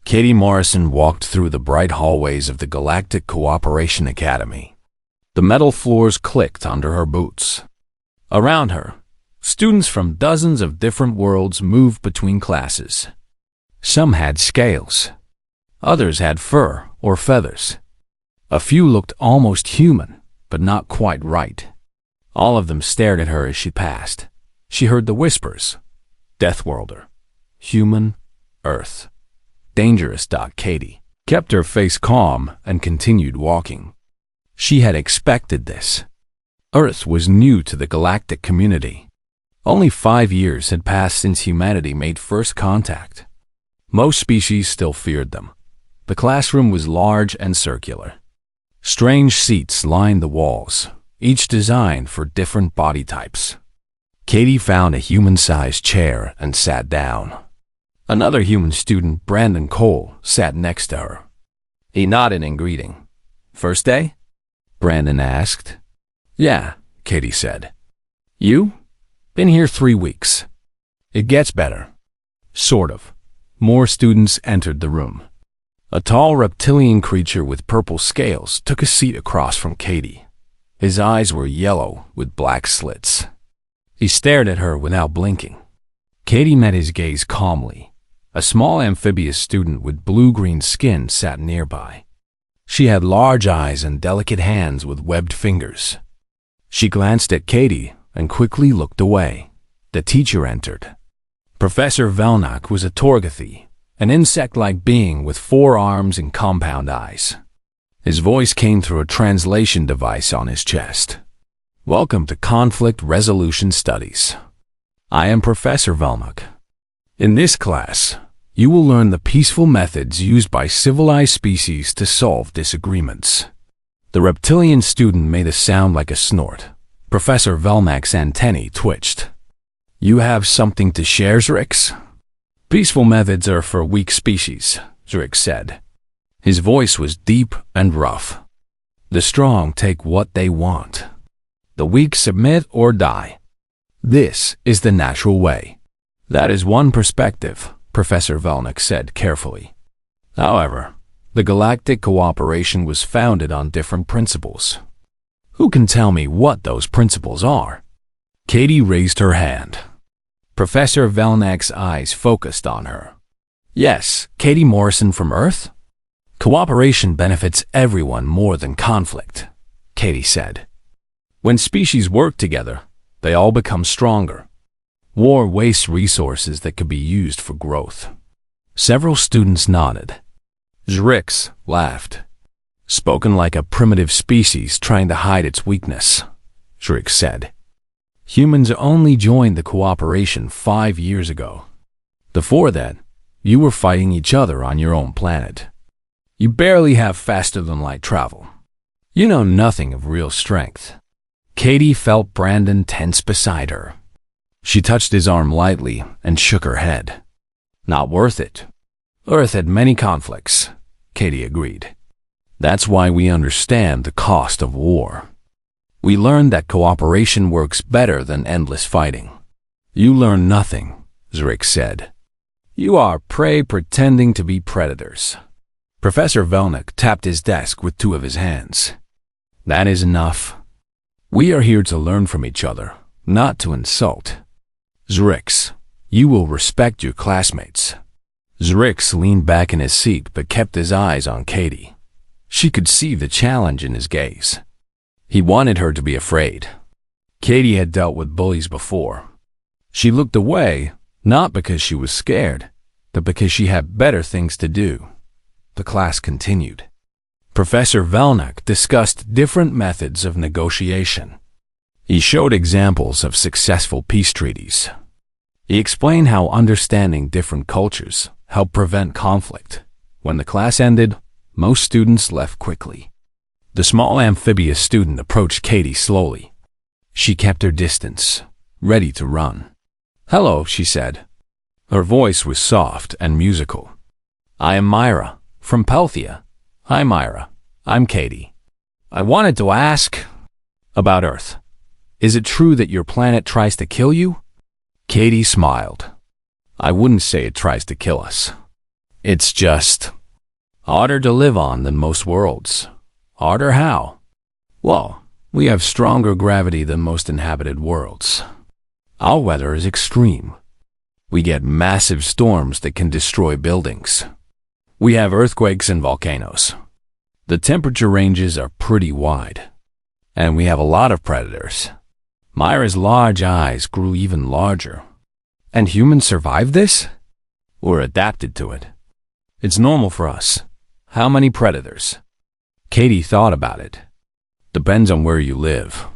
Katie Morrison walked through the bright hallways of the Galactic Cooperation Academy. The metal floors clicked under her boots. Around her, students from dozens of different worlds moved between classes. Some had scales. Others had fur or feathers. A few looked almost human, but not quite right. All of them stared at her as she passed. She heard the whispers. Deathworlder. Human. Earth. Dangerous. Katie kept her face calm and continued walking. She had expected this. Earth was new to the galactic community. Only 5 years had passed since humanity made first contact. Most species still feared them. The classroom was large and circular. Strange seats lined the walls, each designed for different body types. Katie found a human-sized chair and sat down. Another human student, Brandon Cole, sat next to her. He nodded in greeting. "First day?" Brandon asked. "Yeah," Katie said. "You?" "Been here 3 weeks. It gets better." "Sort of." More students entered the room. A tall reptilian creature with purple scales took a seat across from Katie. His eyes were yellow with black slits. He stared at her without blinking. Katie met his gaze calmly. A small amphibious student with blue-green skin sat nearby. She had large eyes and delicate hands with webbed fingers. She glanced at Katie and quickly looked away. The teacher entered. Professor Velnak was a Torgathy, an insect-like being with 4 arms and compound eyes. His voice came through a translation device on his chest. "Welcome to Conflict Resolution Studies. I am Professor Velnak. In this class, you will learn the peaceful methods used by civilized species to solve disagreements." The reptilian student made a sound like a snort. Professor Velnak's antennae twitched. "You have something to share, Zrix?" "Peaceful methods are for weak species," Zrix said. His voice was deep and rough. "The strong take what they want. The weak submit or die. This is the natural way." "That is one perspective," Professor Velnak said carefully. "However, the Galactic Cooperation was founded on different principles. Who can tell me what those principles are?" Katie raised her hand. Professor Velnak's eyes focused on her. "Yes, Katie Morrison from Earth? Cooperation benefits everyone more than conflict," Katie said. "When species work together, they all become stronger. War wastes resources that could be used for growth." Several students nodded. Zrix laughed. "Spoken like a primitive species trying to hide its weakness," Zrix said. "Humans only joined the cooperation 5 years ago. Before that, you were fighting each other on your own planet. You barely have faster-than-light travel. You know nothing of real strength." Katie felt Brandon tense beside her. She touched his arm lightly and shook her head. "Not worth it." "Earth had many conflicts," Katie agreed. "That's why we understand the cost of war. We learned that cooperation works better than endless fighting." "You learn nothing," Zrix said. "You are prey pretending to be predators." Professor Velnak tapped his desk with 2 of his hands. "That is enough. We are here to learn from each other, not to insult. Zrix, you will respect your classmates." Zrix leaned back in his seat but kept his eyes on Katie. She could see the challenge in his gaze. He wanted her to be afraid. Katie had dealt with bullies before. She looked away, not because she was scared, but because she had better things to do. The class continued. Professor Velnak discussed different methods of negotiation. He showed examples of successful peace treaties. He explained how understanding different cultures helped prevent conflict. When the class ended, most students left quickly. The small amphibious student approached Katie slowly. She kept her distance, ready to run. "Hello," she said. Her voice was soft and musical. "I am Myra, from Pelthia." "Hi, Myra. I'm Katie. I wanted to ask about Earth. Is it true that your planet tries to kill you?" Katie smiled. "I wouldn't say it tries to kill us. It's just harder to live on than most worlds. Harder how? Well, we have stronger gravity than most inhabited worlds. Our weather is extreme. We get massive storms that can destroy buildings. We have earthquakes and volcanoes. The temperature ranges are pretty wide. And we have a lot of predators. Myra's large eyes grew even larger. And humans survive this? We're adapted to it. It's normal for us. How many predators? Katie thought about it. Depends on where you live.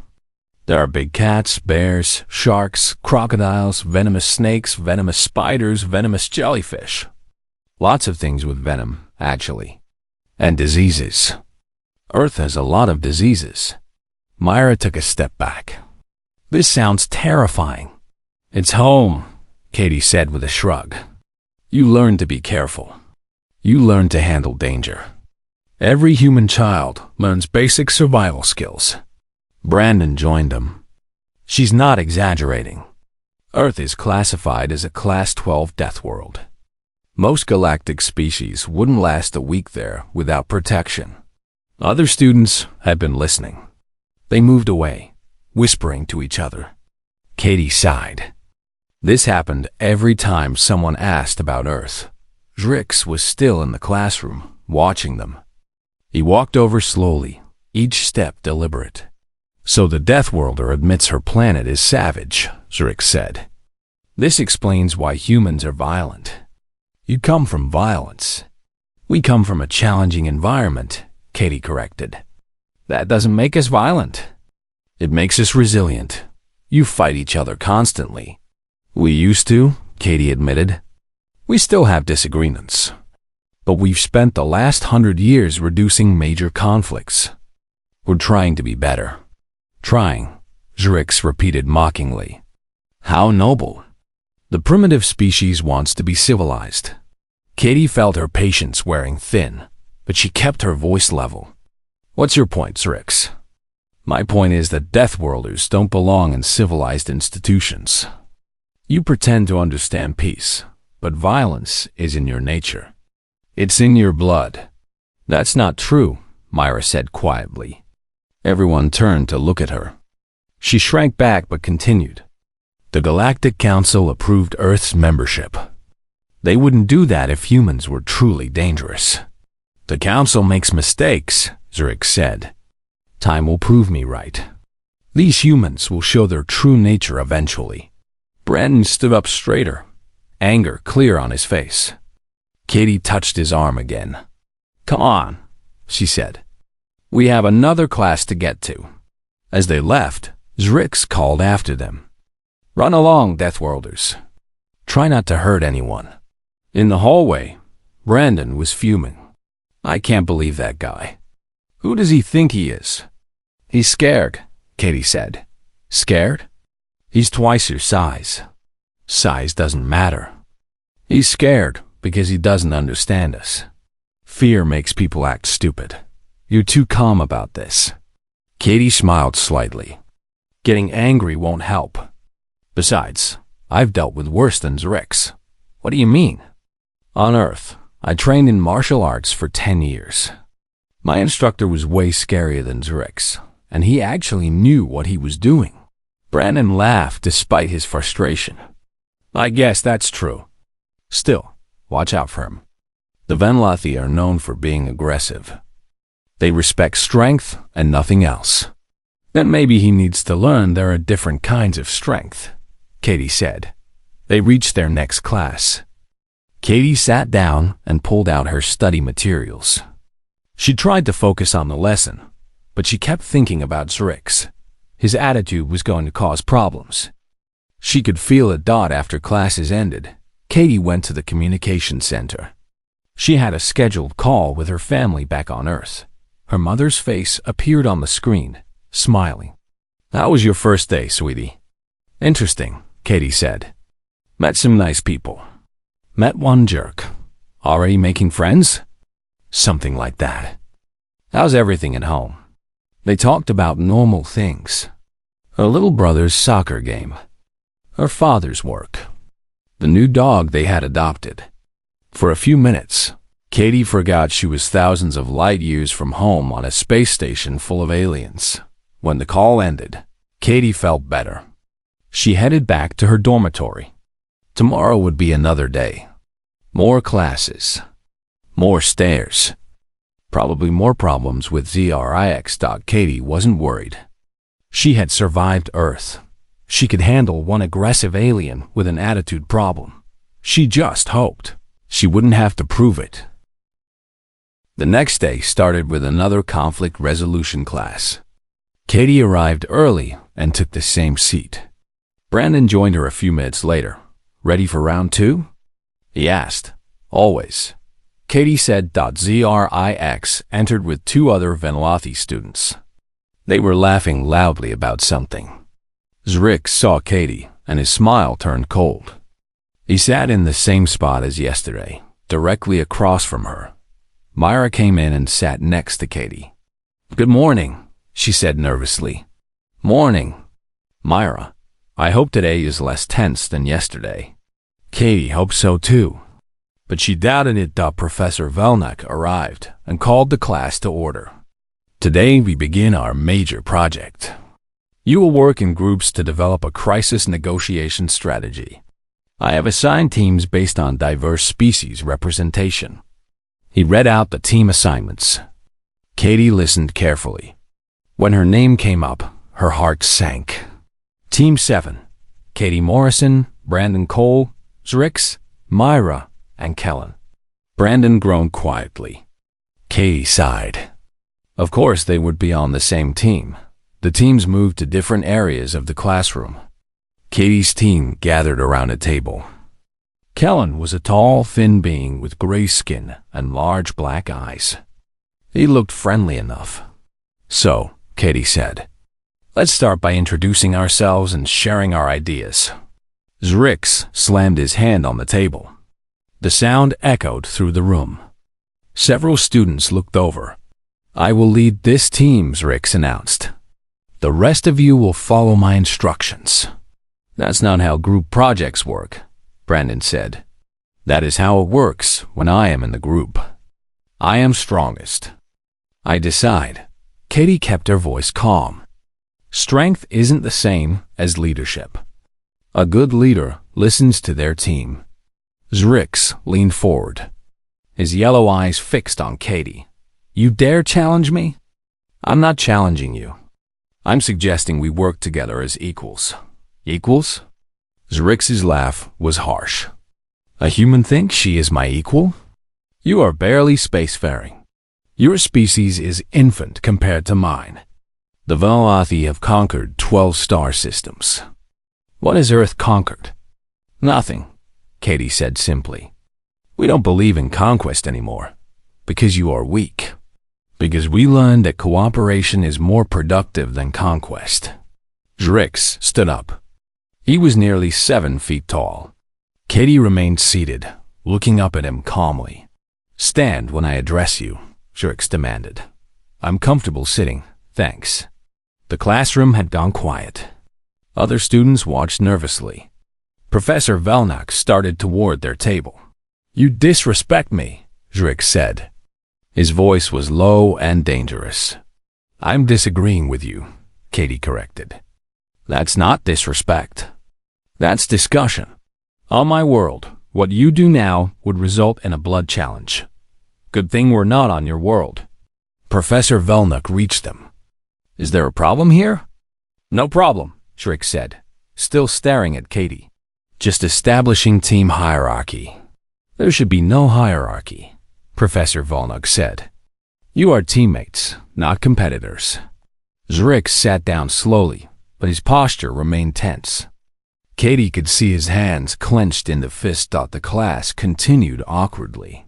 There are big cats, bears, sharks, crocodiles, venomous snakes, venomous spiders, venomous jellyfish. Lots of things with venom, actually. And diseases. Earth has a lot of diseases. Myra took a step back. This sounds terrifying. It's home, Katie said with a shrug. You learn to be careful. You learn to handle danger. Every human child learns basic survival skills. Brandon joined them. She's not exaggerating. Earth is classified as a Class 12 death world. Most galactic species wouldn't last a week there without protection. Other students had been listening. They moved away, whispering to each other. Katie sighed. This happened every time someone asked about Earth. Drix was still in the classroom, watching them. He walked over slowly, each step deliberate. So the Death Worlder admits her planet is savage, Drix said. This explains why humans are violent. You come from violence. We come from a challenging environment, Katie corrected. That doesn't make us violent. It makes us resilient. You fight each other constantly. We used to, Katie admitted. We still have disagreements. But we've spent the last 100 years reducing major conflicts. We're trying to be better. Trying, Drix repeated mockingly. How noble. The primitive species wants to be civilized. Katie felt her patience wearing thin, but she kept her voice level. What's your point, Drix? My point is that Deathworlders don't belong in civilized institutions. You pretend to understand peace, but violence is in your nature. It's in your blood. That's not true, Myra said quietly. Everyone turned to look at her. She shrank back but continued. The Galactic Council approved Earth's membership. They wouldn't do that if humans were truly dangerous. The Council makes mistakes, Drix said. Time will prove me right. These humans will show their true nature eventually. Brandon stood up straighter, anger clear on his face. Katie touched his arm again. Come on, she said. We have another class to get to. As they left, Drix called after them. Run along, Deathworlders. Try not to hurt anyone. In the hallway, Brandon was fuming. I can't believe that guy. Who does he think he is? He's scared, Katie said. Scared? He's twice your size. Size doesn't matter. He's scared because he doesn't understand us. Fear makes people act stupid. You're too calm about this. Katie smiled slightly. Getting angry won't help. Besides, I've dealt with worse than Drix. What do you mean? On Earth, I trained in martial arts for 10 years. My instructor was way scarier than Drix, and he actually knew what he was doing. Brandon laughed despite his frustration. I guess that's true. Still, watch out for him. The Venlathi are known for being aggressive. They respect strength and nothing else. Then maybe he needs to learn there are different kinds of strength, Katie said. They reached their next class. Katie sat down and pulled out her study materials. She tried to focus on the lesson, but she kept thinking about Drix. His attitude was going to cause problems. She could feel a dot after classes ended. Katie went to the communication center. She had a scheduled call with her family back on Earth. Her mother's face appeared on the screen, smiling. How was your first day, sweetie? Interesting, Katie said. Met some nice people. Met one jerk. Already making friends? Something like that. How's everything at home? They talked about normal things. Her little brother's soccer game. Her father's work. The new dog they had adopted. For a few minutes, Katie forgot she was thousands of light years from home on a space station full of aliens. When the call ended, Katie felt better. She headed back to her dormitory. Tomorrow would be another day. More classes. More stairs. Probably more problems with ZRIX. Katie wasn't worried. She had survived Earth. She could handle one aggressive alien with an attitude problem. She just hoped she wouldn't have to prove it. The next day started with another conflict resolution class. Katie arrived early and took the same seat. Brandon joined her a few minutes later. "Ready for round 2? He asked. "Always." Katie said. ZRIX entered with 2 other Venlathi students. They were laughing loudly about something. Zrix saw Katie, and his smile turned cold. He sat in the same spot as yesterday, directly across from her. Myra came in and sat next to Katie. "Good morning," she said nervously. "Morning." "Myra, I hope today is less tense than yesterday." Katie hoped so too. But she doubted it. Professor Velnak arrived and called the class to order. "Today we begin our major project. You will work in groups to develop a crisis negotiation strategy. I have assigned teams based on diverse species representation." He read out the team assignments. Katie listened carefully. When her name came up, her heart sank. Team 7, Katie Morrison, Brandon Cole, Zrix, Myra, and Kellen. Brandon groaned quietly. Katie sighed. Of course they would be on the same team. The teams moved to different areas of the classroom. Katie's team gathered around a table. Kellen was a tall, thin being with gray skin and large black eyes. He looked friendly enough. "So," Katie said, "let's start by introducing ourselves and sharing our ideas." Zrix slammed his hand on the table. The sound echoed through the room. Several students looked over. "I will lead this team," Zrix announced. "The rest of you will follow my instructions." "That's not how group projects work," Brandon said. "That is how it works when I am in the group. I am strongest. I decide." Katie kept her voice calm. Strength isn't the same as leadership. A good leader listens to their team. Zrix leaned forward, his yellow eyes fixed on Katie. "You dare challenge me?" "I'm not challenging you. I'm suggesting we work together as equals." "Equals?" Zrix's laugh was harsh. "A human thinks she is my equal? You are barely spacefaring. Your species is infant compared to mine. The Venlathi have conquered 12 star systems. What has Earth conquered?" "Nothing," Katie said simply. "We don't believe in conquest anymore. Because you are weak. Because we learned that cooperation is more productive than conquest." Zrix stood up. He was nearly 7 feet tall. Katie remained seated, looking up at him calmly. "Stand when I address you," Zrix demanded. "I'm comfortable sitting, thanks." The classroom had gone quiet. Other students watched nervously. Professor Velnak started toward their table. "You disrespect me," Zrix said. His voice was low and dangerous. "I'm disagreeing with you," Katie corrected. "That's not disrespect. That's discussion. On my world, what you do now would result in a blood challenge. Good thing we're not on your world." Professor Velnak reached them. "Is there a problem here?" "No problem," Zrix said, still staring at Katie. "Just establishing team hierarchy." "There should be no hierarchy," Professor Velnak said. "You are teammates, not competitors." Zrix sat down slowly, but his posture remained tense. Katie could see his hands clenched in the fist. The class continued awkwardly.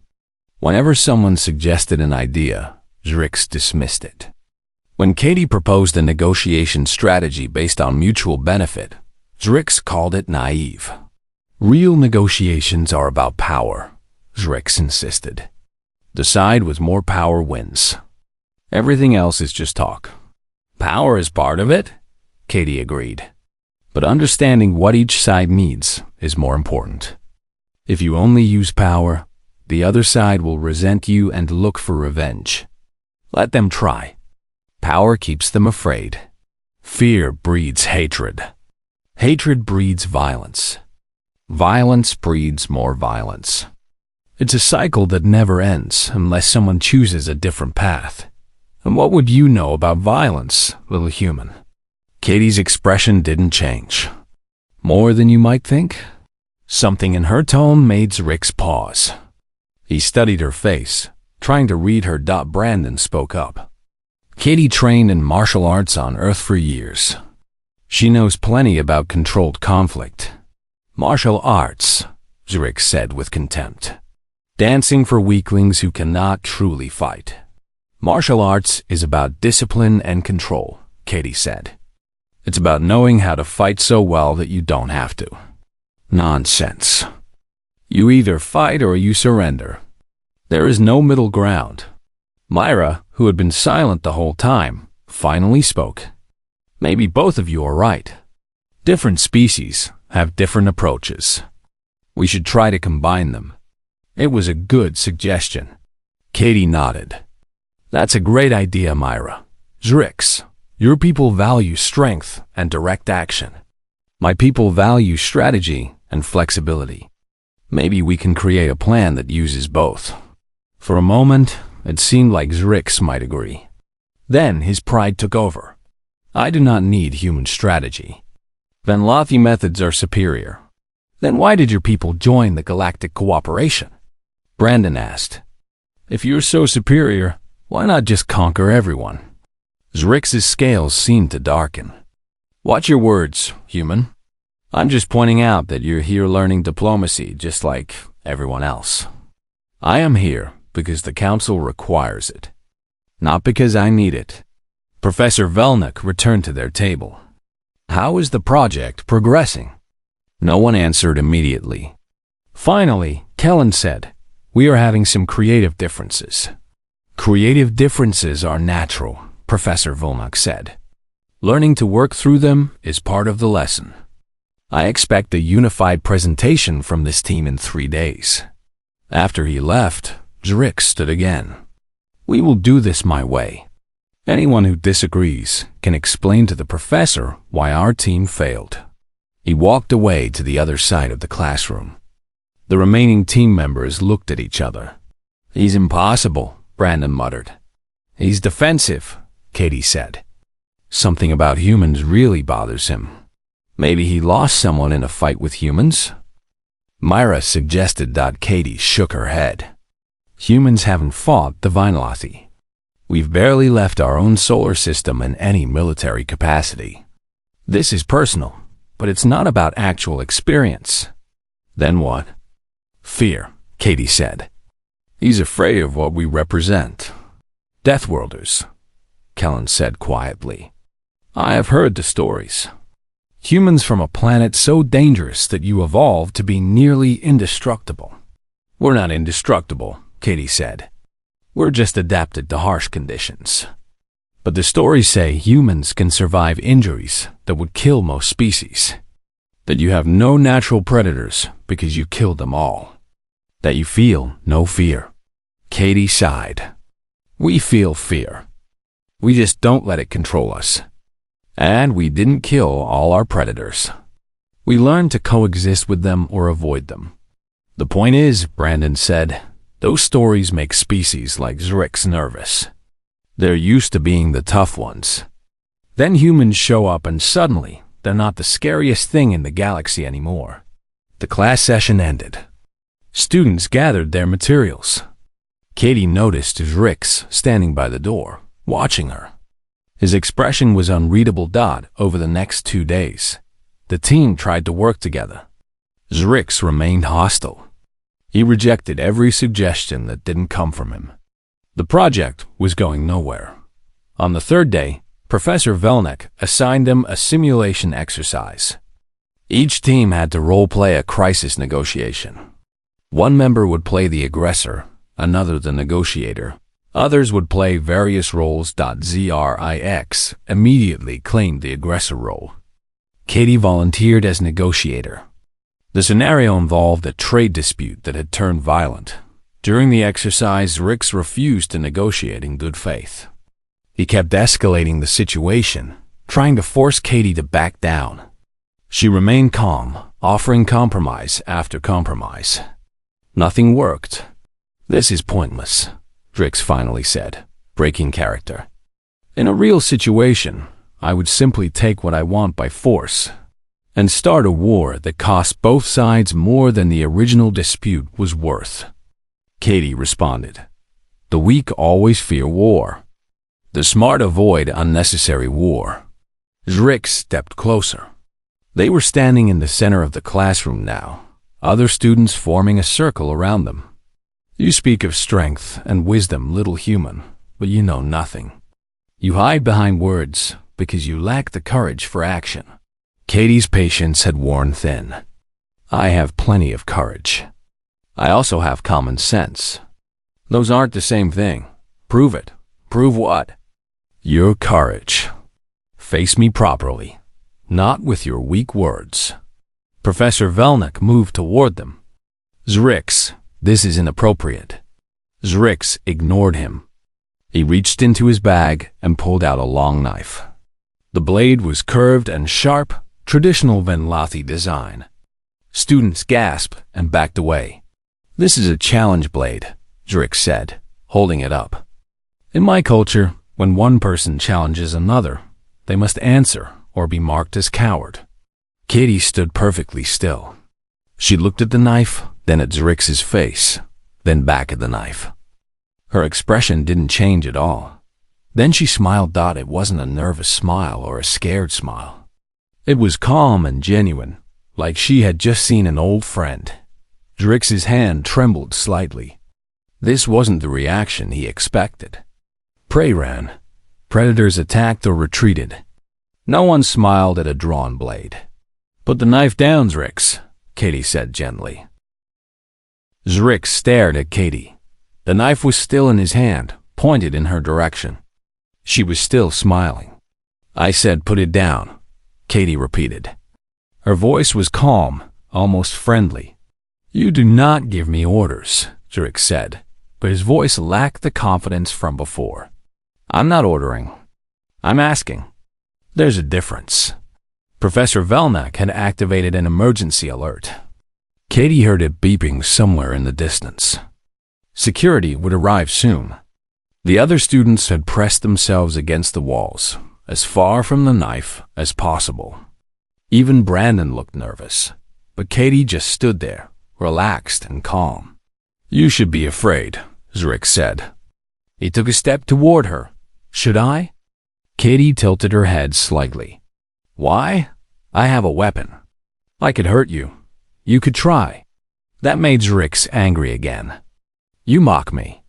Whenever someone suggested an idea, Zrix dismissed it. When Katie proposed a negotiation strategy based on mutual benefit, Zrix called it naive. "Real negotiations are about power," Zrix insisted. "The side with more power wins. Everything else is just talk." "Power is part of it," Katie agreed. "But understanding what each side needs is more important. If you only use power, The other side will resent you and look for revenge. Let them try. Power keeps them afraid. Fear breeds hatred. Hatred breeds violence. Violence breeds more violence. It's a cycle that never ends unless someone chooses a different path. And what would you know about violence, little human? Katie's expression didn't change. More than you might think? Something in her tone made Zrix pause. He studied her face, trying to read her. Brandon spoke up. Katie trained in martial arts on Earth for years. She knows plenty about controlled conflict. Martial arts, Zrix said with contempt. Dancing for weaklings who cannot truly fight. Martial arts is about discipline and control, Katie said. It's about knowing how to fight so well that you don't have to. Nonsense. You either fight or you surrender. There is no middle ground. Myra, who had been silent the whole time, finally spoke. Maybe both of you are right. Different species have different approaches. We should try to combine them. It was a good suggestion. Katie nodded. That's a great idea, Myra. Zrix, your people value strength and direct action. My people value strategy and flexibility. Maybe we can create a plan that uses both. For a moment, it seemed like Zrix might agree. Then his pride took over. I do not need human strategy. Venlothi methods are superior. Then why did your people join the Galactic Cooperation? Brandon asked. If you're so superior, why not just conquer everyone? Zrix's scales seemed to darken. Watch your words, human. I'm just pointing out that you're here learning diplomacy just like everyone else. I am here because the Council requires it, not because I need it. Professor Velnik returned to their table. How is the project progressing? No one answered immediately. Finally, Kellen said, we are having some creative differences. Creative differences are natural, Professor Velnik said. Learning to work through them is part of the lesson. I expect a unified presentation from this team in 3 days. After he left, Zrix stood again. We will do this my way. Anyone who disagrees can explain to the professor why our team failed. He walked away to the other side of the classroom. The remaining team members looked at each other. He's impossible, Brandon muttered. He's defensive, Katie said. Something about humans really bothers him. Maybe he lost someone in a fight with humans? Myra suggested. Katie shook her head. Humans haven't fought the Venlothi. We've barely left our own solar system in any military capacity. This is personal, but it's not about actual experience. Then what? Fear, Katie said. He's afraid of what we represent. Deathworlders, Kellen said quietly. I have heard the stories. Humans from a planet so dangerous that you evolved to be nearly indestructible. We're not indestructible, Katie said. We're just adapted to harsh conditions. But the stories say humans can survive injuries that would kill most species. That you have no natural predators because you killed them all. That you feel no fear. Katie sighed. We feel fear. We just don't let it control us. And we didn't kill all our predators. We learned to coexist with them or avoid them. The point is, Brandon said, those stories make species like Zrix nervous. They're used to being the tough ones. Then humans show up and suddenly, they're not the scariest thing in the galaxy anymore. The class session ended. Students gathered their materials. Katie noticed Zrix standing by the door, watching her. His expression was unreadable. Over the next 2 days, the team tried to work together. Zrix remained hostile. He rejected every suggestion that didn't come from him. The project was going nowhere. On the 3rd day, Professor Velnik assigned them a simulation exercise. Each team had to role-play a crisis negotiation. One member would play the aggressor, another the negotiator. Others would play various roles. Zrix immediately claimed the aggressor role. Katie volunteered as negotiator. The scenario involved a trade dispute that had turned violent. During the exercise, Rix refused to negotiate in good faith. He kept escalating the situation, trying to force Katie to back down. She remained calm, offering compromise after compromise. Nothing worked. "This is pointless," Rix finally said, breaking character. "In a real situation, I would simply take what I want by force and start a war that costs both sides more than the original dispute was worth." Katie responded, "The weak always fear war. The smart avoid unnecessary war." Rix stepped closer. They were standing in the center of the classroom now, other students forming a circle around them. "You speak of strength and wisdom, little human, but you know nothing. You hide behind words because you lack the courage for action." Katie's patience had worn thin. "I have plenty of courage. I also have common sense. Those aren't the same thing. Prove it." "Prove what?" "Your courage. Face me properly, not with your weak words." Professor Velnik moved toward them. "Rix, this is inappropriate." Rix ignored him. He reached into his bag and pulled out a long knife. The blade was curved and sharp, traditional Venlathi design. Students gasped and backed away. "This is a challenge blade," Rix said, holding it up. "In my culture, when one person challenges another, they must answer or be marked as coward." Katie stood perfectly still. She looked at the knife, then at Rix's face, then back at the knife. Her expression didn't change at all. Then she smiled. It wasn't a nervous smile or a scared smile. It was calm and genuine, like she had just seen an old friend. Rix's hand trembled slightly. This wasn't the reaction he expected. Prey ran. Predators attacked or retreated. No one smiled at a drawn blade. "Put the knife down, Rix," Katie said gently. Rix stared at Katie. The knife was still in his hand, pointed in her direction. She was still smiling. "I said put it down," Katie repeated. Her voice was calm, almost friendly. "You do not give me orders," Rix said, but his voice lacked the confidence from before. "I'm not ordering. I'm asking." There's a difference. Professor Velnik had activated an emergency alert. Katie heard it beeping somewhere in the distance. Security would arrive soon. The other students had pressed themselves against the walls, as far from the knife as possible. Even Brandon looked nervous, but Katie just stood there, relaxed and calm. "You should be afraid," Rix said. He took a step toward her. "Should I?" Katie tilted her head slightly. "Why? I have a weapon. I could hurt you. You could try." That made Rix angry again. "You mock me."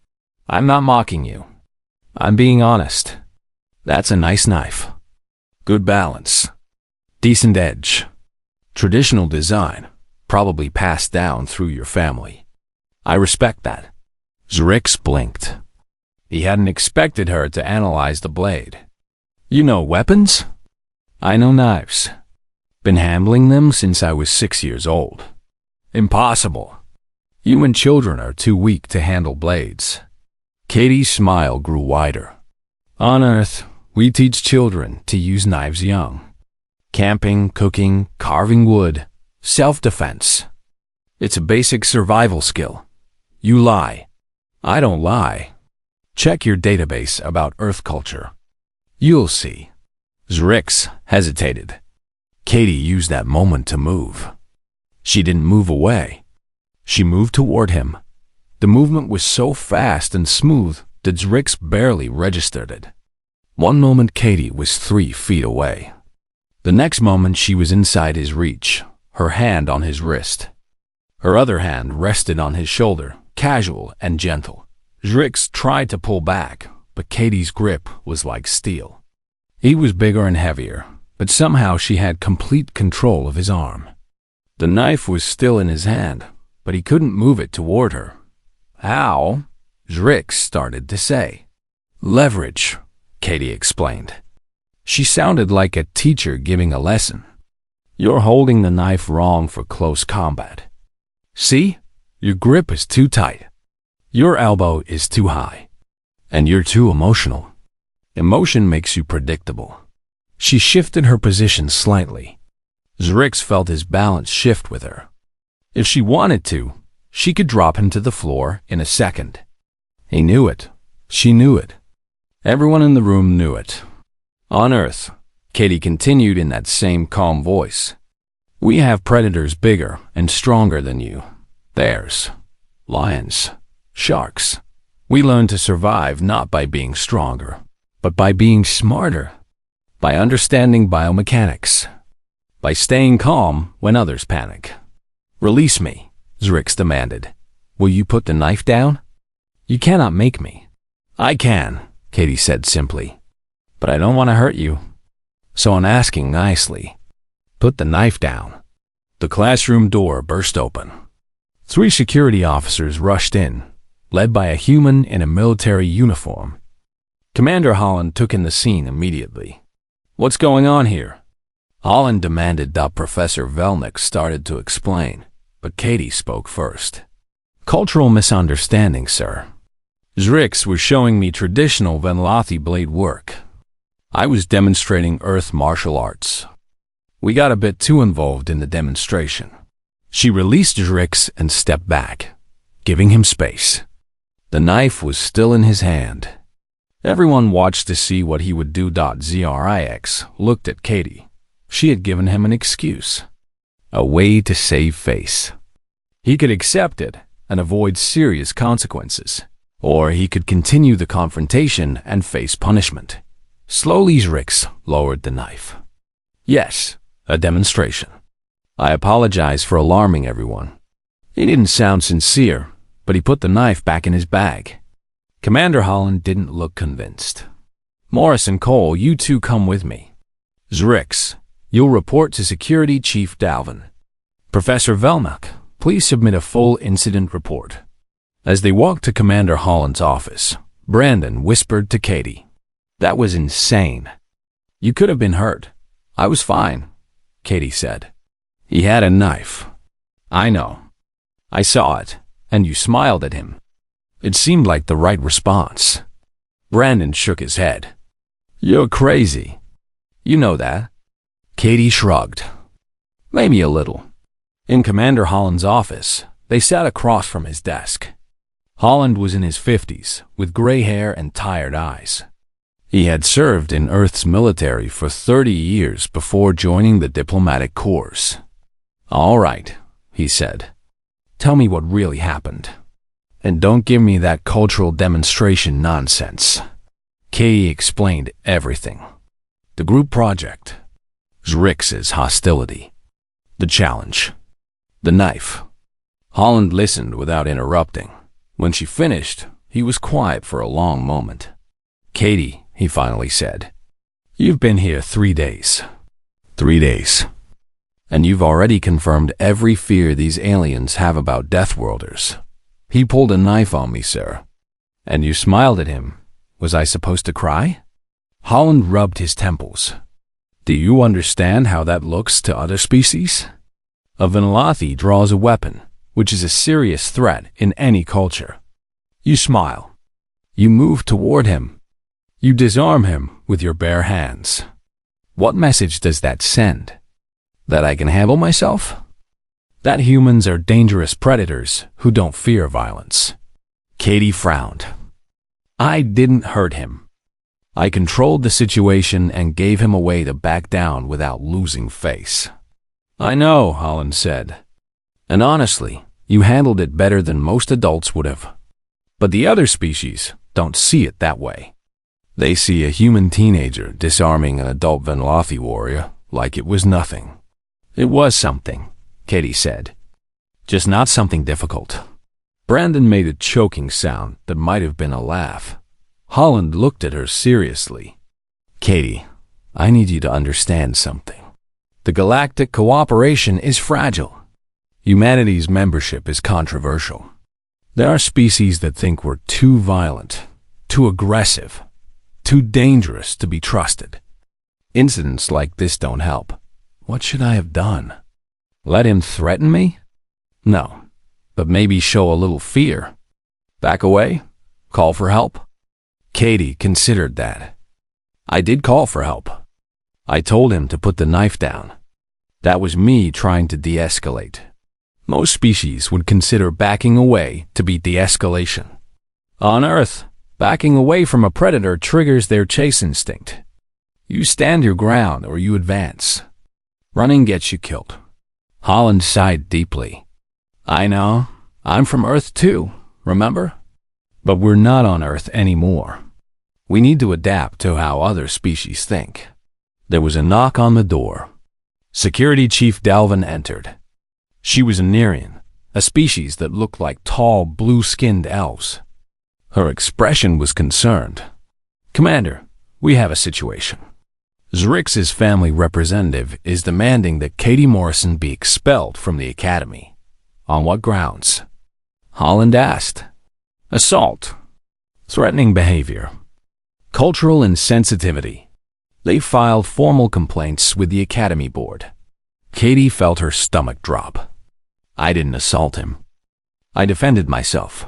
"I'm not mocking you. I'm being honest. That's a nice knife. Good balance. Decent edge. Traditional design, probably passed down through your family. I respect that." Rix blinked. He hadn't expected her to analyze the blade. "You know weapons?" "I know knives. Been handling them since I was 6 years old." "Impossible. Human children are too weak to handle blades." Katie's smile grew wider. "On Earth, we teach children to use knives young. Camping, cooking, carving wood, self-defense. It's a basic survival skill. You lie." "I don't lie. Check your database about Earth culture. You'll see." Rix hesitated. Katie used that moment to move. She didn't move away. She moved toward him. The movement was so fast and smooth that Rix barely registered it. One moment Katie was 3 feet away. The next moment she was inside his reach, her hand on his wrist. Her other hand rested on his shoulder, casual and gentle. Rix tried to pull back, but Katie's grip was like steel. He was bigger and heavier, but somehow she had complete control of his arm. The knife was still in his hand, but he couldn't move it toward her. "How?" Rix started to say. "Leverage," Katie explained. She sounded like a teacher giving a lesson. "You're holding the knife wrong for close combat. See? Your grip is too tight. Your elbow is too high, and you're too emotional. Emotion makes you predictable. She shifted her position slightly. Zrix felt his balance shift with her. If she wanted to, she could drop him to the floor in a second. He knew it. She knew it. Everyone in the room knew it. On Earth, Katie continued in that same calm voice. We have predators bigger and stronger than you. Bears, lions, sharks. We learn to survive not by being stronger, but by being smarter, by understanding biomechanics, by staying calm when others panic. Release me, Zrix demanded. Will you put the knife down? You cannot make me. I can, Katie said simply. But I don't want to hurt you. So I'm asking nicely. Put the knife down. The classroom door burst open. 3 security officers rushed in, led by a human in a military uniform. Commander Holland took in the scene immediately. What's going on here? Holland demanded that Professor Velnick started to explain, but Katie spoke first. Cultural misunderstanding, sir. Zrix was showing me traditional Venlathi blade work. I was demonstrating Earth martial arts. We got a bit too involved in the demonstration. She released Zrix and stepped back, giving him space. The knife was still in his hand. Everyone watched to see what he would do. Zrix looked at Katie. She had given him an excuse, a way to save face. He could accept it and avoid serious consequences, or he could continue the confrontation and face punishment. Slowly, Zrix lowered the knife. Yes, a demonstration. I apologize for alarming everyone. He didn't sound sincere, but he put the knife back in his bag. Commander Holland didn't look convinced. Morris and Cole, you two come with me. Zrix, you'll report to Security Chief Dalvin. Professor Velnick, please submit a full incident report. As they walked to Commander Holland's office, Brandon whispered to Katie. That was insane. You could have been hurt. I was fine, Katie said. He had a knife. I know. I saw it, and you smiled at him. It seemed like the right response. Brandon shook his head. You're crazy. You know that. Katie shrugged. Maybe a little. In Commander Holland's office, they sat across from his desk. Holland was in his 50s, with gray hair and tired eyes. He had served in Earth's military for 30 years before joining the diplomatic corps. All right, he said. Tell me what really happened. And don't give me that cultural demonstration nonsense. Katie explained everything. The group project. Zrix's hostility. The challenge. The knife. Holland listened without interrupting. When she finished, he was quiet for a long moment. Katie, he finally said, you've been here 3 days. 3 days. And you've already confirmed every fear these aliens have about Deathworlders. He pulled a knife on me, sir. And you smiled at him. Was I supposed to cry? Holland rubbed his temples. Do you understand how that looks to other species? A Venlathi draws a weapon, which is a serious threat in any culture. You smile. You move toward him. You disarm him with your bare hands. What message does that send? That I can handle myself? That humans are dangerous predators who don't fear violence. Katie frowned. I didn't hurt him. I controlled the situation and gave him a way to back down without losing face. I know, Holland said. And honestly, you handled it better than most adults would have. But the other species don't see it that way. They see a human teenager disarming an adult Venlathi warrior like it was nothing. It was something, Katie said. Just not something difficult. Brandon made a choking sound that might have been a laugh. Holland looked at her seriously. Katie, I need you to understand something. The galactic cooperation is fragile. Humanity's membership is controversial. There are species that think we're too violent, too aggressive, too dangerous to be trusted. Incidents like this don't help. What should I have done? Let him threaten me? No, but maybe show a little fear. Back away? Call for help? Katie considered that. I did call for help. I told him to put the knife down. That was me trying to de-escalate. Most species would consider backing away to be de-escalation. On Earth, backing away from a predator triggers their chase instinct. You stand your ground or you advance. Running gets you killed. Holland sighed deeply. I know. I'm from Earth too, remember? But we're not on Earth anymore. We need to adapt to how other species think. There was a knock on the door. Security Chief Dalvin entered. She was a Nerian, a species that looked like tall, blue-skinned elves. Her expression was concerned. Commander, we have a situation. Zrix's family representative is demanding that Katie Morrison be expelled from the academy. On what grounds? Holland asked. Assault. Threatening behavior. Cultural insensitivity. They filed formal complaints with the academy board. Katie felt her stomach drop. I didn't assault him. I defended myself.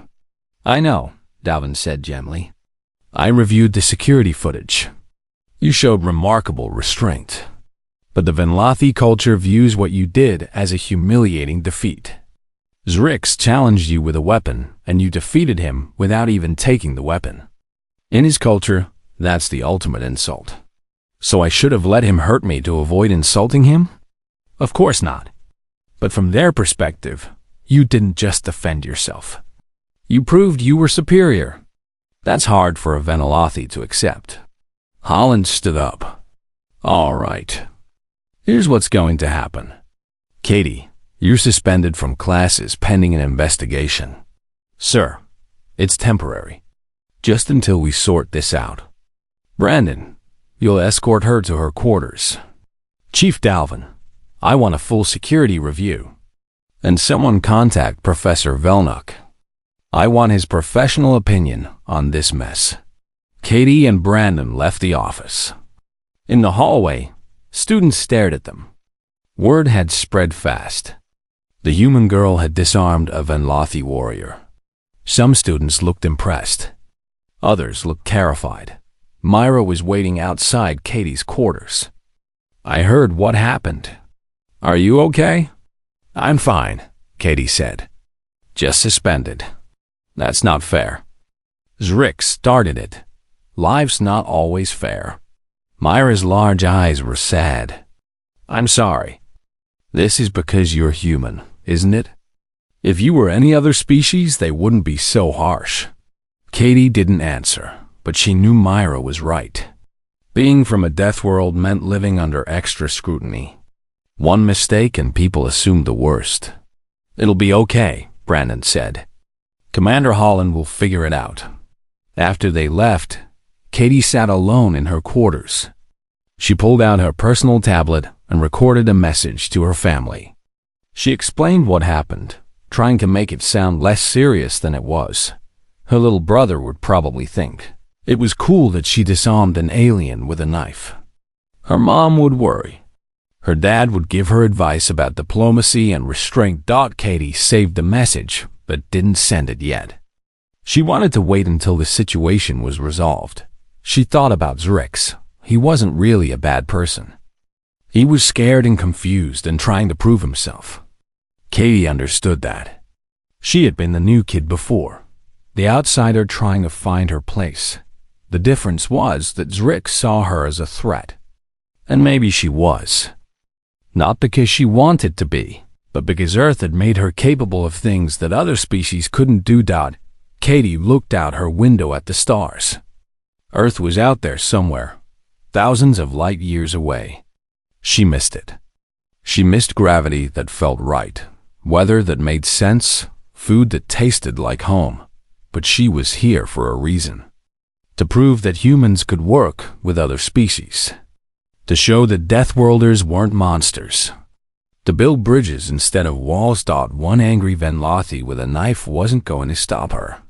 I know, Dalvin said gently. I reviewed the security footage. You showed remarkable restraint. But the Venlathi culture views what you did as a humiliating defeat. Zrix challenged you with a weapon, and you defeated him without even taking the weapon. In his culture, that's the ultimate insult. So I should have let him hurt me to avoid insulting him? Of course not. But from their perspective, you didn't just defend yourself. You proved you were superior. That's hard for a Venlathi to accept. Holland stood up. All right. Here's what's going to happen. Katie, you're suspended from classes pending an investigation. Sir, it's temporary. Just until we sort this out. Brandon, you'll escort her to her quarters. Chief Dalvin, I want a full security review. And someone contact Professor Velnuk. I want his professional opinion on this mess. Katie and Brandon left the office. In the hallway, students stared at them. Word had spread fast. The human girl had disarmed a Venlathi warrior. Some students looked impressed. Others looked terrified. Myra was waiting outside Katie's quarters. I heard what happened. Are you okay? I'm fine, Katie said. Just suspended. That's not fair. Zrix started it. Life's not always fair. Myra's large eyes were sad. I'm sorry. This is because you're human, isn't it? If you were any other species, they wouldn't be so harsh. Katie didn't answer, but she knew Myra was right. Being from a Deathworld meant living under extra scrutiny. One mistake and people assumed the worst. It'll be okay, Brandon said. Commander Holland will figure it out. After they left, Katie sat alone in her quarters. She pulled out her personal tablet and recorded a message to her family. She explained what happened, trying to make it sound less serious than it was. Her little brother would probably think it was cool that she disarmed an alien with a knife. Her mom would worry. Her dad would give her advice about diplomacy and restraint. Katie saved the message, but didn't send it yet. She wanted to wait until the situation was resolved. She thought about Zrix. He wasn't really a bad person. He was scared and confused and trying to prove himself. Katie understood that. She had been the new kid before, the outsider trying to find her place. The difference was that Zrix saw her as a threat. And maybe she was. Not because she wanted to be, but because Earth had made her capable of things that other species couldn't do. Katie looked out her window at the stars. Earth was out there somewhere, thousands of light years away. She missed it. She missed gravity that felt right, weather that made sense, food that tasted like home. But she was here for a reason. To prove that humans could work with other species. To show that Deathworlders weren't monsters. To build bridges instead of walls. One angry Venlathi with a knife wasn't going to stop her.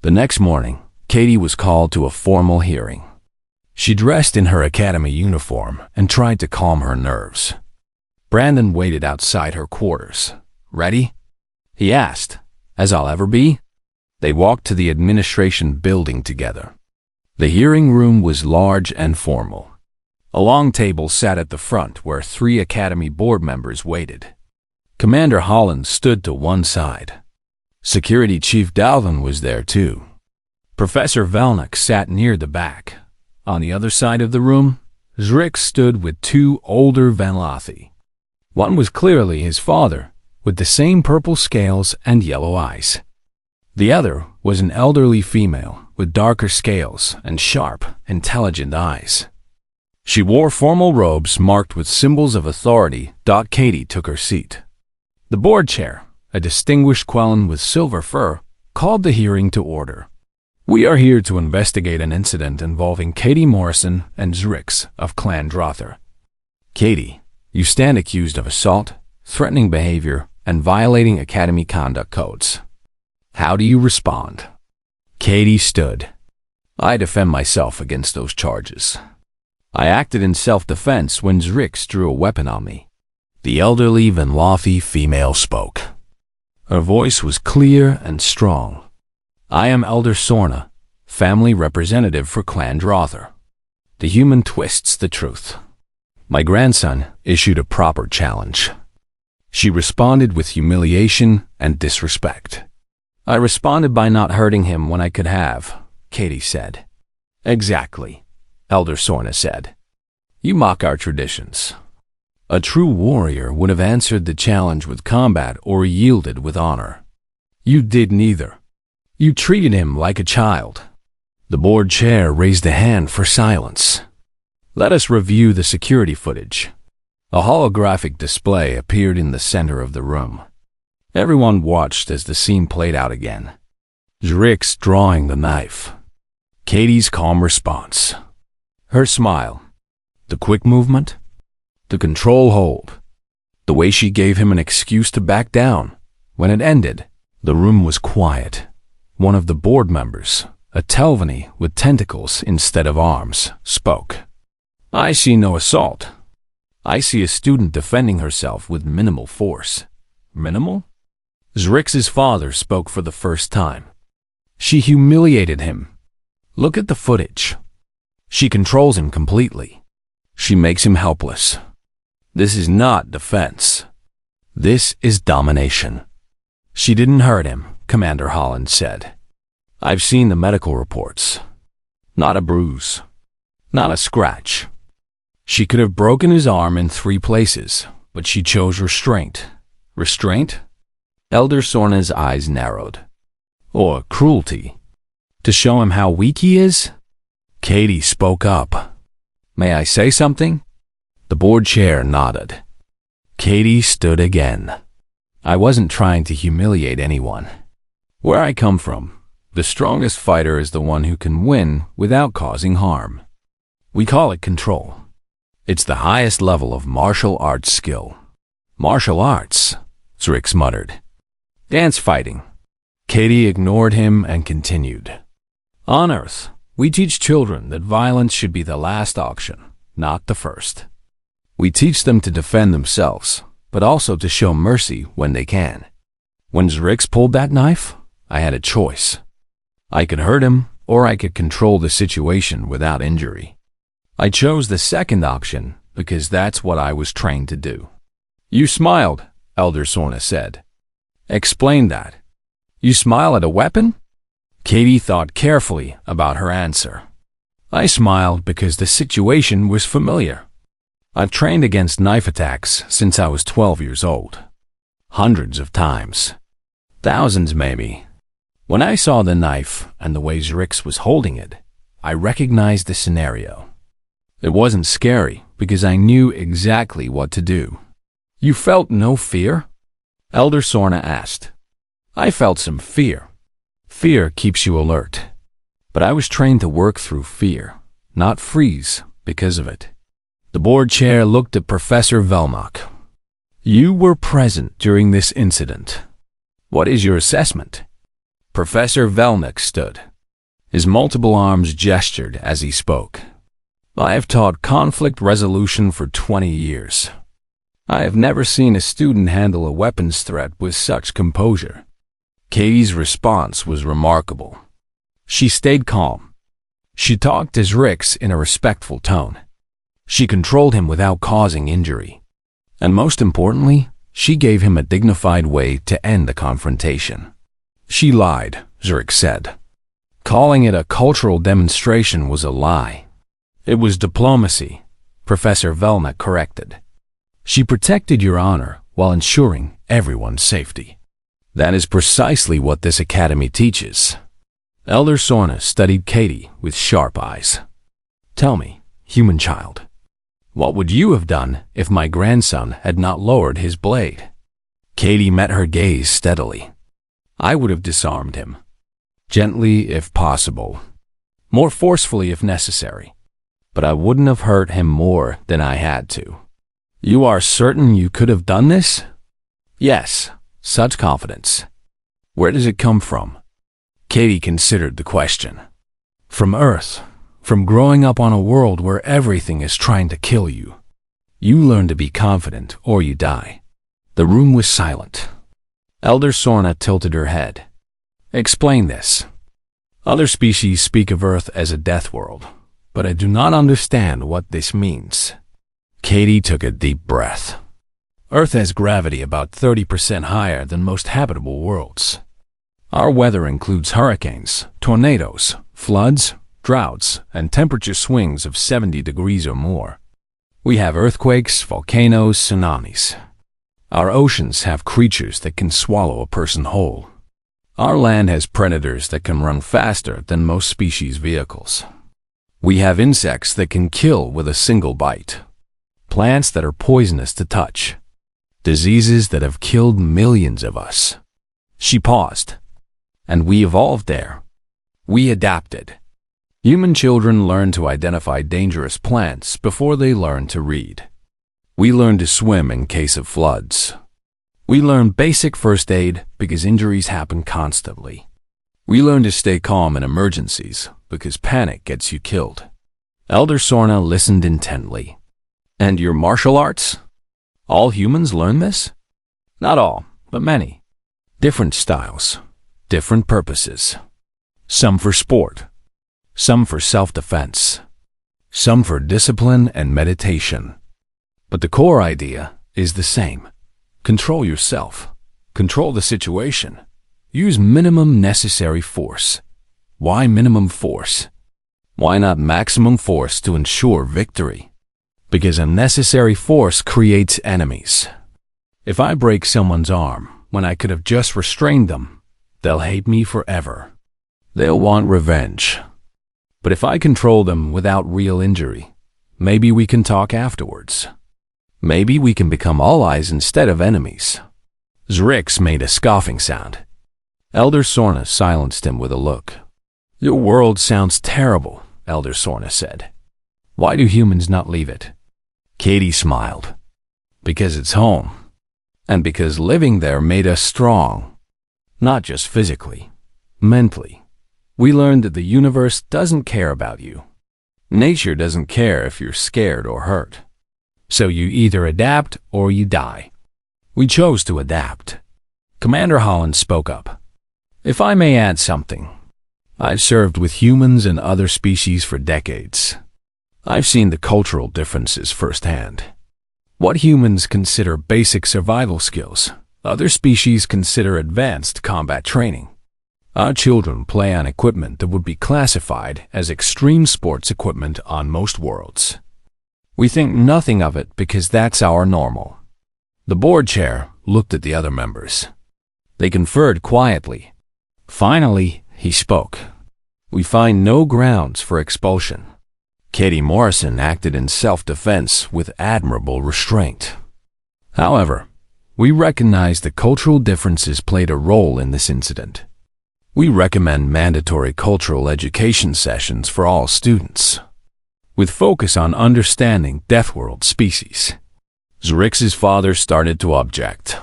The next morning, Katie was called to a formal hearing. She dressed in her academy uniform and tried to calm her nerves. Brandon waited outside her quarters. Ready? He asked. As I'll ever be? They walked to the administration building together. The hearing room was large and formal. A long table sat at the front where 3 Academy board members waited. Commander Holland stood to one side. Security Chief Dalvin was there too. Professor Velnick sat near the back. On the other side of the room, Zrix stood with 2 older Vanlathi. One was clearly his father, with the same purple scales and yellow eyes. The other was an elderly female with darker scales and sharp, intelligent eyes. She wore formal robes marked with symbols of authority. Katie took her seat. The board chair, a distinguished Quellan with silver fur, called the hearing to order. We are here to investigate an incident involving Katie Morrison and Zrix of Clan Drother. Katie, you stand accused of assault, threatening behavior, and violating Academy conduct codes. How do you respond? Katie stood. I defend myself against those charges. I acted in self-defense when Zrix drew a weapon on me. The elderly Vanlathi female spoke. Her voice was clear and strong. I am Elder Sorna, family representative for Clan Drother. The human twists the truth. My grandson issued a proper challenge. She responded with humiliation and disrespect. I responded by not hurting him when I could have, Katie said. Exactly, Elder Sorna said. You mock our traditions. A true warrior would have answered the challenge with combat or yielded with honor. You did neither. You treated him like a child. The board chair raised a hand for silence. Let us review the security footage. A holographic display appeared in the center of the room. Everyone watched as the scene played out again. Zrix drawing the knife. Katie's calm response. Her smile. The quick movement. The control hold. The way she gave him an excuse to back down. When it ended, the room was quiet. One of the board members, a Telvanni with tentacles instead of arms, spoke. I see no assault. I see a student defending herself with minimal force. Minimal? Zrix's father spoke for the first time. She humiliated him. Look at the footage. She controls him completely. She makes him helpless. This is not defense. This is domination. She didn't hurt him, Commander Holland said. I've seen the medical reports. Not a bruise. Not a scratch. She could have broken his arm in 3 places, but she chose restraint. Restraint? Elder Sorna's eyes narrowed. Or cruelty. To show him how weak he is? Katie spoke up. May I say something? The board chair nodded. Katie stood again. I wasn't trying to humiliate anyone. Where I come from, the strongest fighter is the one who can win without causing harm. We call it control. It's the highest level of martial arts skill. Martial arts, Zrix muttered. Dance fighting. Katie ignored him and continued. On Earth, we teach children that violence should be the last option, not the first. We teach them to defend themselves, but also to show mercy when they can. When Zrix pulled that knife, I had a choice. I could hurt him, or I could control the situation without injury. I chose the second option because that's what I was trained to do. You smiled, Elder Sorna said. Explain that. You smile at a weapon? Katie thought carefully about her answer. I smiled because the situation was familiar. I've trained against knife attacks since I was 12 years old. Hundreds of times. Thousands maybe. When I saw the knife and the way Zrix was holding it, I recognized the scenario. It wasn't scary because I knew exactly what to do. You felt no fear? Elder Sorna asked. I felt some fear. Fear keeps you alert. But I was trained to work through fear, not freeze because of it. The board chair looked at Professor Velnock. You were present during this incident. What is your assessment? Professor Velnock stood. His multiple arms gestured as he spoke. I have taught conflict resolution for 20 years. I have never seen a student handle a weapons threat with such composure. Katie's response was remarkable. She stayed calm. She talked to Zrix in a respectful tone. She controlled him without causing injury. And most importantly, she gave him a dignified way to end the confrontation. She lied, Zrix said. Calling it a cultural demonstration was a lie. It was diplomacy, Professor Velma corrected. She protected your honor while ensuring everyone's safety. That is precisely what this academy teaches. Elder Sorna studied Katie with sharp eyes. Tell me, human child, what would you have done if my grandson had not lowered his blade? Katie met her gaze steadily. I would have disarmed him. Gently if possible. More forcefully if necessary. But I wouldn't have hurt him more than I had to. You are certain you could have done this? Yes, such confidence. Where does it come from? Katie considered the question. From Earth, from growing up on a world where everything is trying to kill you. You learn to be confident or you die. The room was silent. Elder Sorna tilted her head. Explain this. Other species speak of Earth as a death world, but I do not understand what this means. Katie took a deep breath. Earth has gravity about 30% higher than most habitable worlds. Our weather includes hurricanes, tornadoes, floods, droughts, and temperature swings of 70 degrees or more. We have earthquakes, volcanoes, tsunamis. Our oceans have creatures that can swallow a person whole. Our land has predators that can run faster than most species' vehicles. We have insects that can kill with a single bite. Plants that are poisonous to touch. Diseases that have killed millions of us. She paused. And we evolved there. We adapted. Human children learn to identify dangerous plants before they learn to read. We learn to swim in case of floods. We learn basic first aid because injuries happen constantly. We learn to stay calm in emergencies because panic gets you killed. Elder Sorna listened intently. And your martial arts? All humans learn this? Not all, but many. Different styles, different purposes. Some for sport, some for self-defense, some for discipline and meditation. But the core idea is the same. Control yourself. Control the situation. Use minimum necessary force. Why minimum force? Why not maximum force to ensure victory? Because unnecessary force creates enemies. If I break someone's arm when I could have just restrained them, they'll hate me forever. They'll want revenge. But if I control them without real injury, maybe we can talk afterwards. Maybe we can become allies instead of enemies. Zrix made a scoffing sound. Elder Sorna silenced him with a look. Your world sounds terrible, Elder Sorna said. Why do humans not leave it? Katie smiled. Because it's home. And because living there made us strong. Not just physically, mentally. We learned that the universe doesn't care about you. Nature doesn't care if you're scared or hurt. So you either adapt or you die. We chose to adapt. Commander Holland spoke up. If I may add something, I've served with humans and other species for decades. I've seen the cultural differences firsthand. What humans consider basic survival skills, other species consider advanced combat training. Our children play on equipment that would be classified as extreme sports equipment on most worlds. We think nothing of it because that's our normal. The board chair looked at the other members. They conferred quietly. Finally, he spoke. We find no grounds for expulsion. Katie Morrison acted in self-defense with admirable restraint. However, we recognize the cultural differences played a role in this incident. We recommend mandatory cultural education sessions for all students, with focus on understanding Deathworld species. Zrix's father started to object,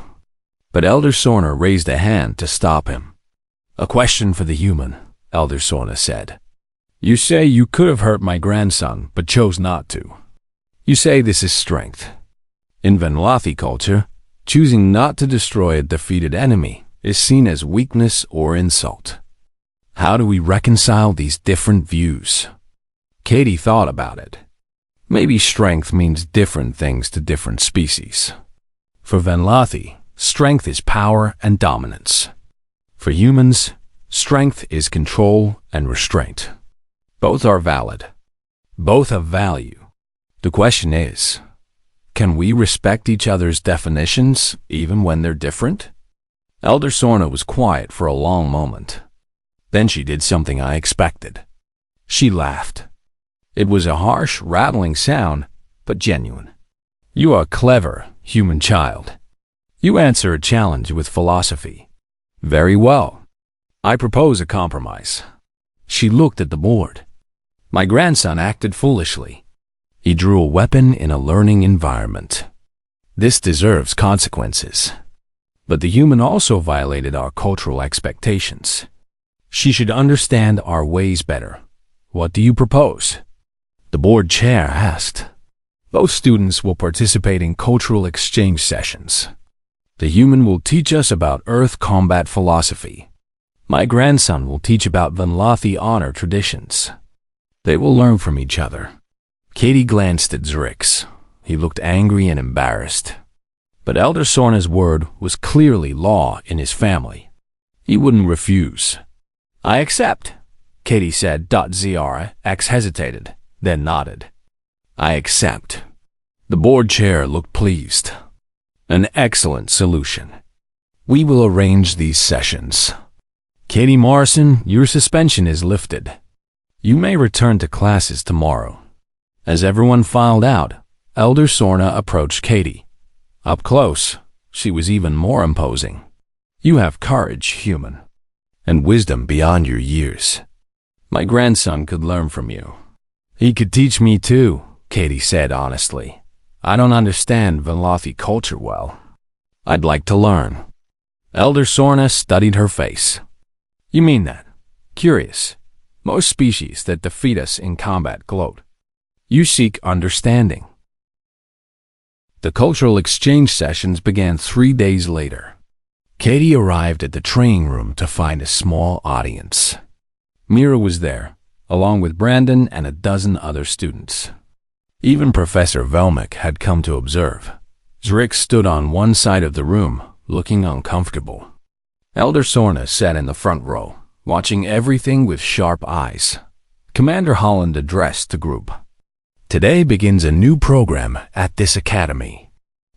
but Elder Sorna raised a hand to stop him. A question for the human, Elder Sorna said. You say you could have hurt my grandson, but chose not to. You say this is strength. In Venlathi culture, choosing not to destroy a defeated enemy is seen as weakness or insult. How do we reconcile these different views? Katie thought about it. Maybe strength means different things to different species. For Venlathi, strength is power and dominance. For humans, strength is control and restraint. Both are valid. Both have value. The question is, can we respect each other's definitions even when they're different? Elder Sorna was quiet for a long moment. Then she did something I expected. She laughed. It was a harsh, rattling sound, but genuine. You are clever, human child. You answer a challenge with philosophy. Very well. I propose a compromise. She looked at the board. My grandson acted foolishly. He drew a weapon in a learning environment. This deserves consequences. But the human also violated our cultural expectations. She should understand our ways better. What do you propose? The board chair asked. Both students will participate in cultural exchange sessions. The human will teach us about Earth combat philosophy. My grandson will teach about Venlathi honor traditions. They will learn from each other. Katie glanced at Zrix. He looked angry and embarrassed. But Elder Sorna's word was clearly law in his family. He wouldn't refuse. I accept, Katie said. Zrx hesitated, then nodded. I accept. The board chair looked pleased. An excellent solution. We will arrange these sessions. Katie Morrison, your suspension is lifted. You may return to classes tomorrow. As everyone filed out, Elder Sorna approached Katie. Up close, she was even more imposing. You have courage, human, and wisdom beyond your years. My grandson could learn from you. He could teach me too, Katie said honestly. I don't understand Venlathi culture well. I'd like to learn. Elder Sorna studied her face. You mean that? Curious. Most species that defeat us in combat gloat. You seek understanding. The cultural exchange sessions began 3 days later. Katie arrived at the training room to find a small audience. Mira was there, along with Brandon and a dozen other students. Even Professor Velmick had come to observe. Zrix stood on one side of the room, looking uncomfortable. Elder Sorna sat in the front row, watching everything with sharp eyes. Commander Holland addressed the group. Today begins a new program at this academy.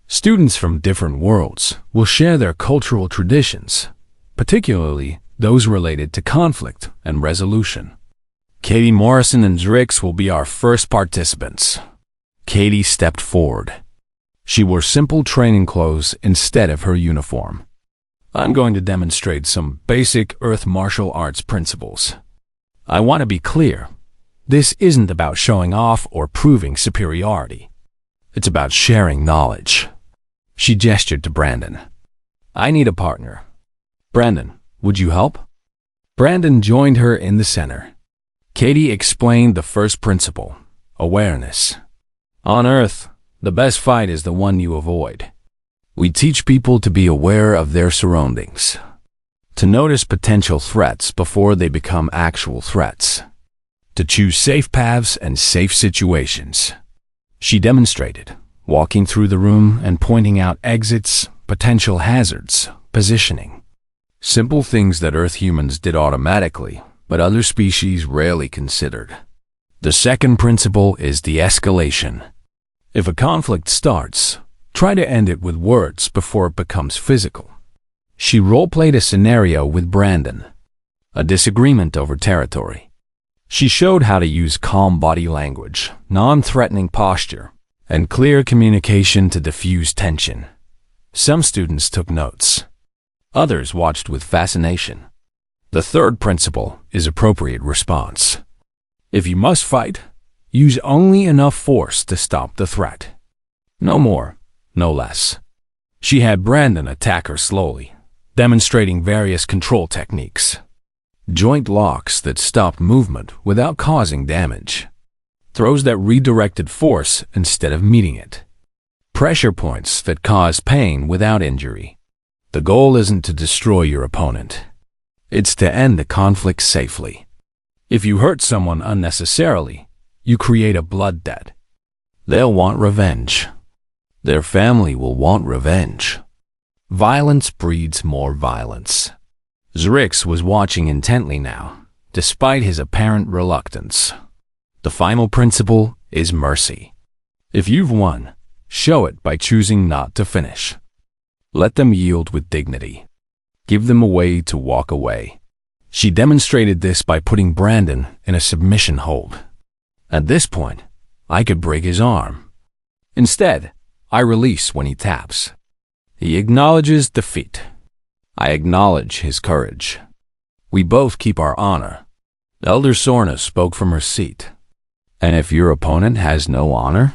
Students from different worlds will share their cultural traditions, particularly those related to conflict and resolution. Katie Morrison and Zrix will be our first participants. Katie stepped forward. She wore simple training clothes instead of her uniform. I'm going to demonstrate some basic Earth martial arts principles. I want to be clear. This isn't about showing off or proving superiority. It's about sharing knowledge. She gestured to Brandon. I need a partner. Brandon, would you help? Brandon joined her in the center. Katie explained the first principle, awareness. On Earth, the best fight is the one you avoid. We teach people to be aware of their surroundings, to notice potential threats before they become actual threats, to choose safe paths and safe situations. She demonstrated, walking through the room and pointing out exits, potential hazards, positioning. Simple things that Earth humans did automatically, but other species rarely considered. The second principle is de-escalation. If a conflict starts, try to end it with words before it becomes physical. She role-played a scenario with Brandon, a disagreement over territory. She showed how to use calm body language, non-threatening posture, and clear communication to diffuse tension. Some students took notes. Others watched with fascination. The third principle is appropriate response. If you must fight, use only enough force to stop the threat. No more, no less. She had Brandon attack her slowly, demonstrating various control techniques. Joint locks that stopped movement without causing damage. Throws that redirected force instead of meeting it. Pressure points that caused pain without injury. The goal isn't to destroy your opponent. It's to end the conflict safely. If you hurt someone unnecessarily, you create a blood debt. They'll want revenge. Their family will want revenge. Violence breeds more violence. Zrix was watching intently now, despite his apparent reluctance. The final principle is mercy. If you've won, show it by choosing not to finish. Let them yield with dignity. Give them a way to walk away. She demonstrated this by putting Brandon in a submission hold. At this point, I could break his arm. Instead, I release when he taps. He acknowledges defeat. I acknowledge his courage. We both keep our honor. Elder Sorna spoke from her seat. And if your opponent has no honor?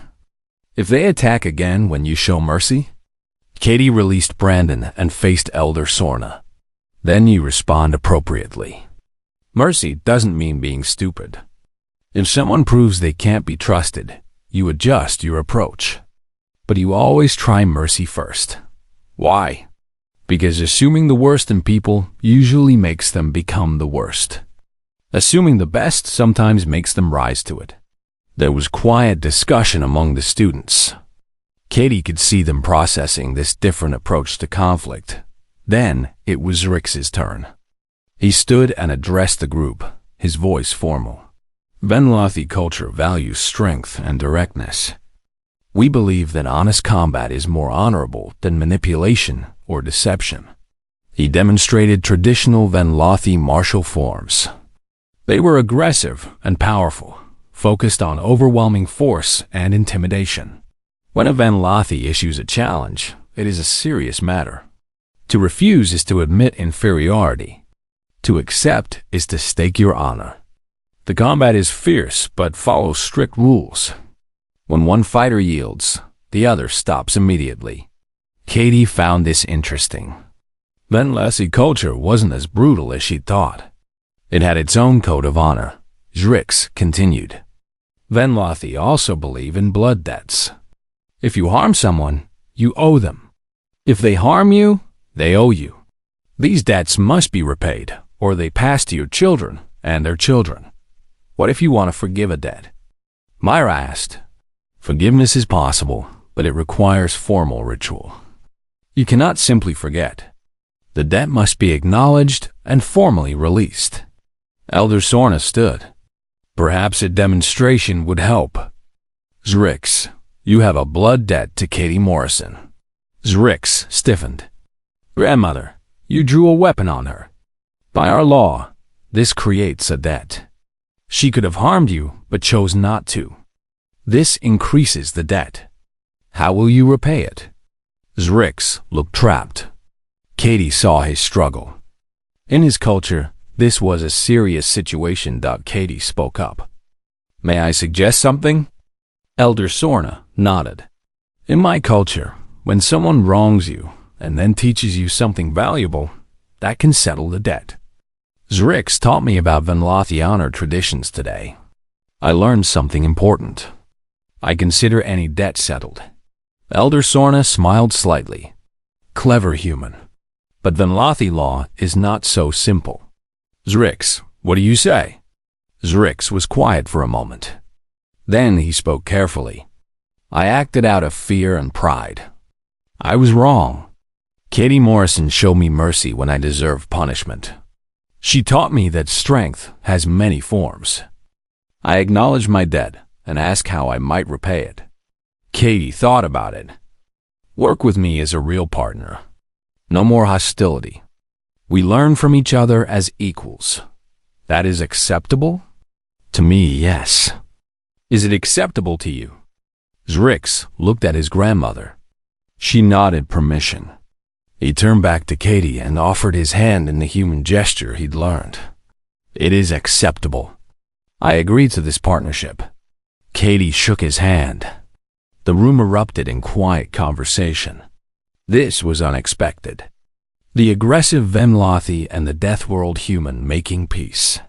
If they attack again when you show mercy? Katie released Brandon and faced Elder Sorna. Then you respond appropriately. Mercy doesn't mean being stupid. If someone proves they can't be trusted, you adjust your approach. But you always try mercy first. Why? Because assuming the worst in people usually makes them become the worst. Assuming the best sometimes makes them rise to it. There was quiet discussion among the students. Katie could see them processing this different approach to conflict. Then it was Rix's turn. He stood and addressed the group, his voice formal. Venlothi culture values strength and directness. We believe that honest combat is more honorable than manipulation or deception. He demonstrated traditional Venlothi martial forms. They were aggressive and powerful, focused on overwhelming force and intimidation. When a Venlothi issues a challenge, it is a serious matter. To refuse is to admit inferiority. To accept is to stake your honor. The combat is fierce but follows strict rules. When one fighter yields, the other stops immediately. Katie found this interesting. Venlothi culture wasn't as brutal as she thought. It had its own code of honor. Zrix continued. Venlothi also believe in blood debts. If you harm someone, you owe them. If they harm you, they owe you. These debts must be repaid, or they pass to your children and their children. What if you want to forgive a debt? Myra asked. Forgiveness is possible, but it requires formal ritual. You cannot simply forget. The debt must be acknowledged and formally released. Elder Sorna stood. Perhaps a demonstration would help. Zrix, you have a blood debt to Katie Morrison. Zrix stiffened. Grandmother, you drew a weapon on her. By our law, this creates a debt. She could have harmed you, but chose not to. This increases the debt. How will you repay it? Zrix looked trapped. Katie saw his struggle. In his culture, this was a serious situation. Katie spoke up. May I suggest something? Elder Sorna nodded. In my culture, when someone wrongs you and then teaches you something valuable, that can settle the debt. Zrix taught me about Venlothi honor traditions today. I learned something important. I consider any debt settled. Elder Sorna smiled slightly. Clever human. But Venlothi law is not so simple. Zrix, what do you say? Zrix was quiet for a moment. Then he spoke carefully. I acted out of fear and pride. I was wrong. Katie Morrison showed me mercy when I deserved punishment. She taught me that strength has many forms. I acknowledged my debt and asked how I might repay it. Katie thought about it. Work with me as a real partner. No more hostility. We learn from each other as equals. That is acceptable? To me, yes. Is it acceptable to you? Zrix looked at his grandmother. She nodded permission. He turned back to Katie and offered his hand in the human gesture he'd learned. It is acceptable. I agree to this partnership. Katie shook his hand. The room erupted in quiet conversation. This was unexpected. The aggressive Venlothi and the Deathworld human making peace.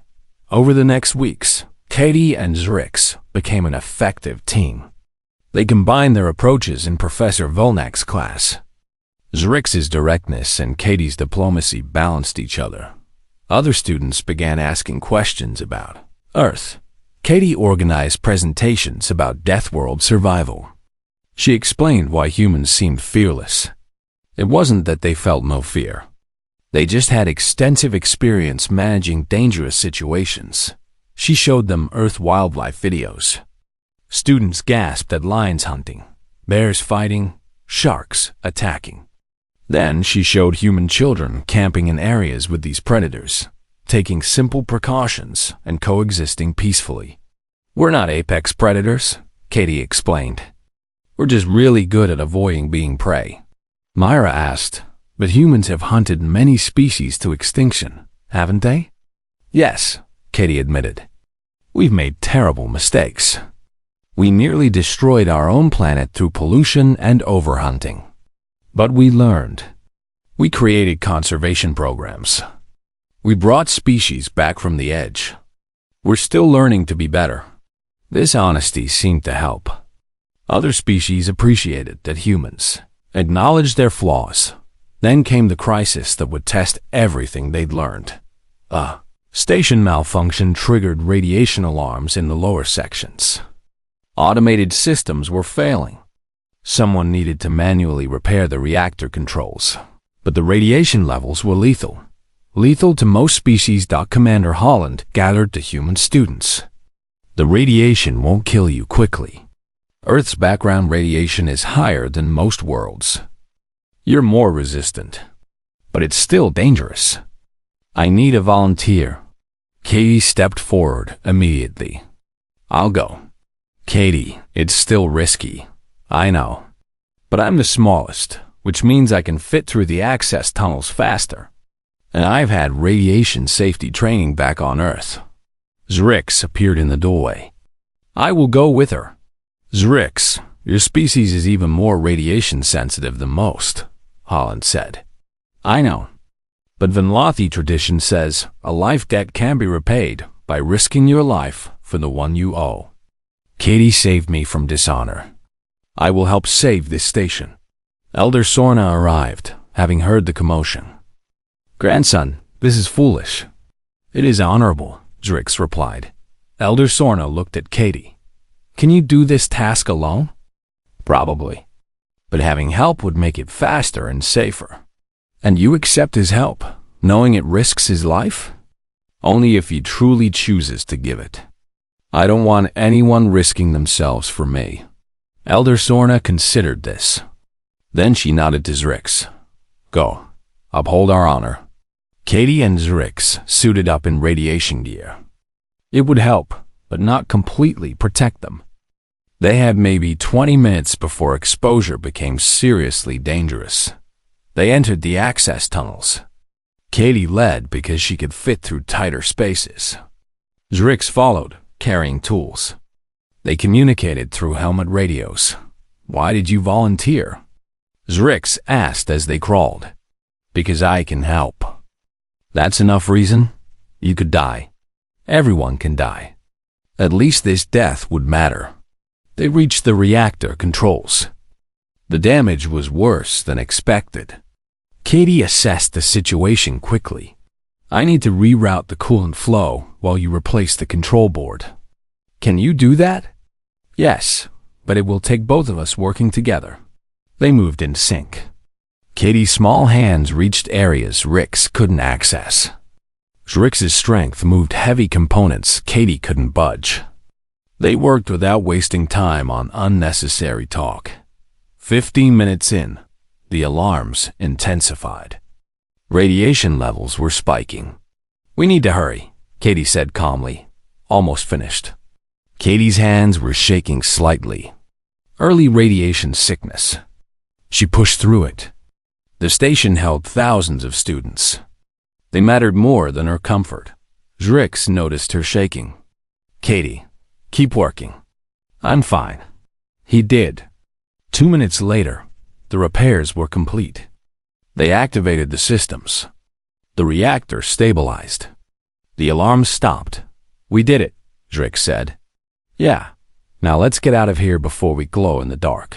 Over the next weeks, Katie and Zrix became an effective team. They combined their approaches in Professor Volnak's class. Zrix's directness and Katie's diplomacy balanced each other. Other students began asking questions about Earth. Katie organized presentations about Deathworld survival. She explained why humans seemed fearless. It wasn't that they felt no fear. They just had extensive experience managing dangerous situations. She showed them Earth wildlife videos. Students gasped at lions hunting, bears fighting, sharks attacking. Then she showed human children camping in areas with these predators, taking simple precautions and coexisting peacefully. We're not apex predators, Katie explained. We're just really good at avoiding being prey. Myra asked, but humans have hunted many species to extinction, haven't they? Yes, Katie admitted. We've made terrible mistakes. We nearly destroyed our own planet through pollution and overhunting. But we learned. We created conservation programs. We brought species back from the edge. We're still learning to be better. This honesty seemed to help. Other species appreciated that humans acknowledged their flaws. Then came the crisis that would test everything they'd learned. A station malfunction triggered radiation alarms in the lower sections. Automated systems were failing. Someone needed to manually repair the reactor controls. But the radiation levels were lethal. Lethal to most species. Commander Holland gathered the human students. The radiation won't kill you quickly. Earth's background radiation is higher than most worlds. You're more resistant, but it's still dangerous. I need a volunteer. Katie stepped forward immediately. I'll go. Katie, it's still risky. I know. But I'm the smallest, which means I can fit through the access tunnels faster. And I've had radiation safety training back on Earth. Zrix appeared in the doorway. I will go with her. Zrix, your species is even more radiation sensitive than most, Holland said. I know. But Venlothi tradition says a life debt can be repaid by risking your life for the one you owe. Katie saved me from dishonor. I will help save this station. Elder Sorna arrived, having heard the commotion. Grandson, this is foolish. It is honorable, Zrix replied. Elder Sorna looked at Katie. Can you do this task alone? Probably. But having help would make it faster and safer. And you accept his help, knowing it risks his life? Only if he truly chooses to give it. I don't want anyone risking themselves for me. Elder Sorna considered this. Then she nodded to Zrix. Go. Uphold our honor. Katie and Zrix suited up in radiation gear. It would help, but not completely protect them. They had maybe 20 minutes before exposure became seriously dangerous. They entered the access tunnels. Katie led because she could fit through tighter spaces. Zrix followed, carrying tools. They communicated through helmet radios. Why did you volunteer? Zrix asked as they crawled. Because I can help. That's enough reason? You could die. Everyone can die. At least this death would matter. They reached the reactor controls. The damage was worse than expected. Katie assessed the situation quickly. I need to reroute the coolant flow while you replace the control board. Can you do that? Yes, but it will take both of us working together. They moved in sync. Katie's small hands reached areas Zrix couldn't access. Zrix's strength moved heavy components Katie couldn't budge. They worked without wasting time on unnecessary talk. 15 minutes in, the alarms intensified. Radiation levels were spiking. We need to hurry, Katie said calmly. Almost finished. Katie's hands were shaking slightly. Early radiation sickness. She pushed through it. The station held thousands of students. They mattered more than her comfort. Zrix noticed her shaking. Katie, keep working. I'm fine. He did. 2 minutes later, the repairs were complete. They activated the systems. The reactor stabilized. The alarm stopped. We did it, Zrix said. Yeah. Now let's get out of here before we glow in the dark.